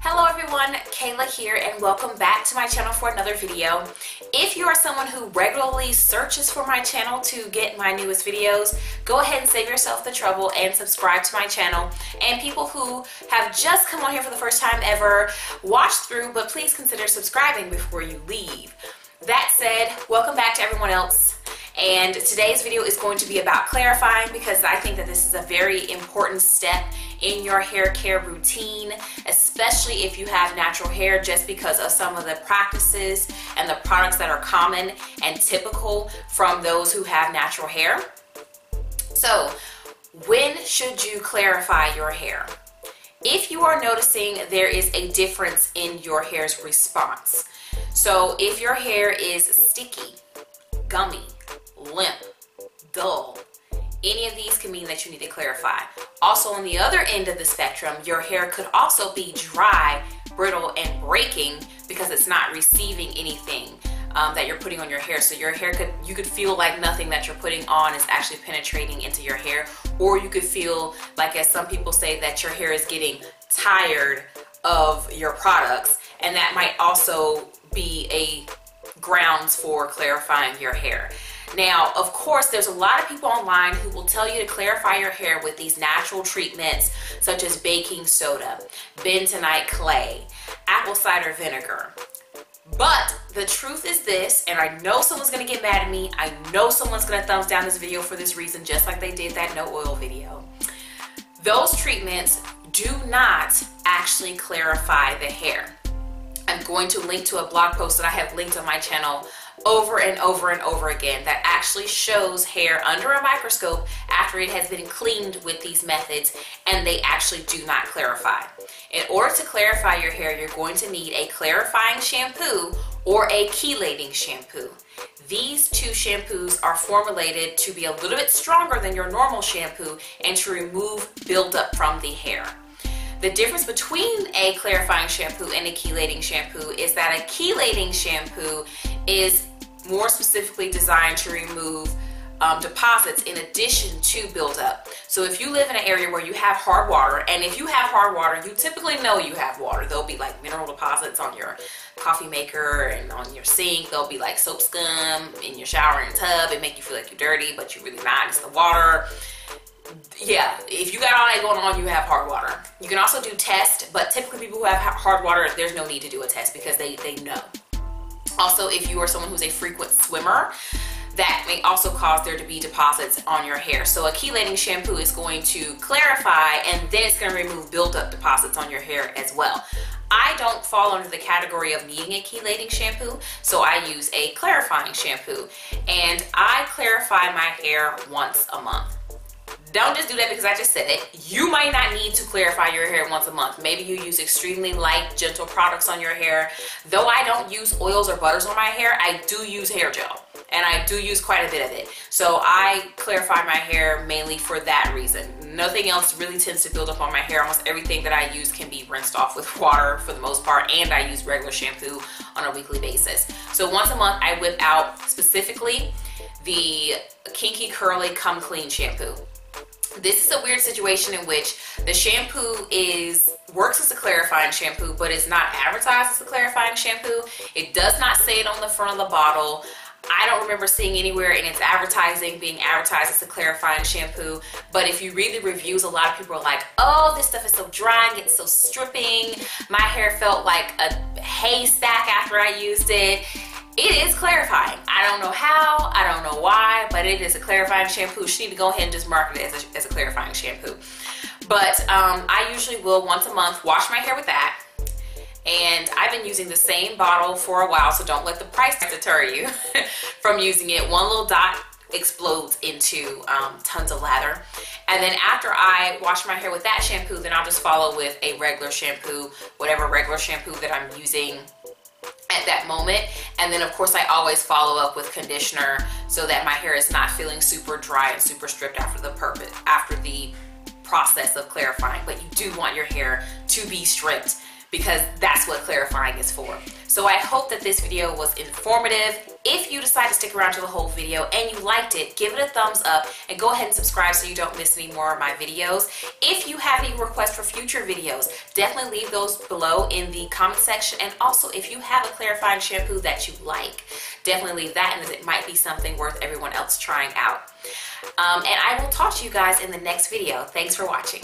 Hello everyone, Kayla here and welcome back to my channel for another video. If you are someone who regularly searches for my channel to get my newest videos, go ahead and save yourself the trouble and subscribe to my channel. And people who have just come on here for the first time ever, watch through, but please consider subscribing before you leave. That said, welcome back to everyone else. And today's video is going to be about clarifying, because I think that this is a very important step in your hair care routine, especially if you have natural hair, just because of some of the practices and the products that are common and typical from those who have natural hair. So, when should you clarify your hair? If you are noticing there is a difference in your hair's response. So if your hair is sticky, gummy, limp, dull, any of these can mean that you need to clarify. Also, on the other end of the spectrum, your hair could also be dry, brittle, and breaking because it's not receiving anything that you're putting on your hair. So your hair you could feel like nothing that you're putting on is actually penetrating into your hair, or you could feel like, as some people say, that your hair is getting tired of your products, and that might also be a grounds for clarifying your hair. Now, of course, there's a lot of people online who will tell you to clarify your hair with these natural treatments such as baking soda, bentonite clay, apple cider vinegar. But the truth is this, and I know someone's gonna get mad at me, I know someone's gonna thumbs down this video for this reason, just like they did that no oil video. Those treatments do not actually clarify the hair. I'm going to link to a blog post that I have linked on my channel over and over and over again that actually shows hair under a microscope after it has been cleaned with these methods, and they actually do not clarify. In order to clarify your hair, you're going to need a clarifying shampoo or a chelating shampoo. These two shampoos are formulated to be a little bit stronger than your normal shampoo and to remove buildup from the hair. The difference between a clarifying shampoo and a chelating shampoo is that a chelating shampoo is more specifically designed to remove deposits in addition to buildup. So if you live in an area where you have hard water, and if you have hard water, you typically know you have water. There'll be like mineral deposits on your coffee maker and on your sink. There'll be like soap scum in your shower and tub. It make you feel like you're dirty, but you're really not. It's the water. Yeah, if you got all that going on, you have hard water. You can also do tests, but typically people who have hard water, there's no need to do a test because they know. Also, if you are someone who's a frequent swimmer, that may also cause there to be deposits on your hair. So a chelating shampoo is going to clarify, and then it's going to remove buildup deposits on your hair as well. I don't fall under the category of needing a chelating shampoo, so I use a clarifying shampoo, and I clarify my hair once a month. Don't just do that because I just said it. You might not need to clarify your hair once a month. Maybe you use extremely light, gentle products on your hair. Though I don't use oils or butters on my hair, I do use hair gel, and I do use quite a bit of it. So I clarify my hair mainly for that reason. Nothing else really tends to build up on my hair. Almost everything that I use can be rinsed off with water for the most part, and I use regular shampoo on a weekly basis. So once a month, I whip out specifically the Kinky Curly Come Clean shampoo. This is a weird situation in which the shampoo works as a clarifying shampoo, but is not advertised as a clarifying shampoo. It does not say it on the front of the bottle. I don't remember seeing anywhere in its advertising being advertised as a clarifying shampoo, but if you read the reviews, a lot of people are like, oh, this stuff is so dry and it's so stripping. My hair felt like a haystack after I used it. It is clarifying. I don't know how, I don't know why, but it is a clarifying shampoo. You need to go ahead and just market it as a clarifying shampoo. But I usually will once a month wash my hair with that. And I've been using the same bottle for a while, so don't let the price deter you from using it. One little dot explodes into tons of lather. And then after I wash my hair with that shampoo, then I'll just follow with a regular shampoo, whatever regular shampoo that I'm using at that moment. And then of course I always follow up with conditioner so that my hair is not feeling super dry and super stripped after the process of clarifying. But you do want your hair to be stripped because that's what clarifying is for. So I hope that this video was informative. If you decide to stick around to the whole video and you liked it, give it a thumbs up and go ahead and subscribe so you don't miss any more of my videos. If you have any requests for future videos, definitely leave those below in the comment section. And also, if you have a clarifying shampoo that you like, definitely leave that, and it might be something worth everyone else trying out. And I will talk to you guys in the next video. Thanks for watching.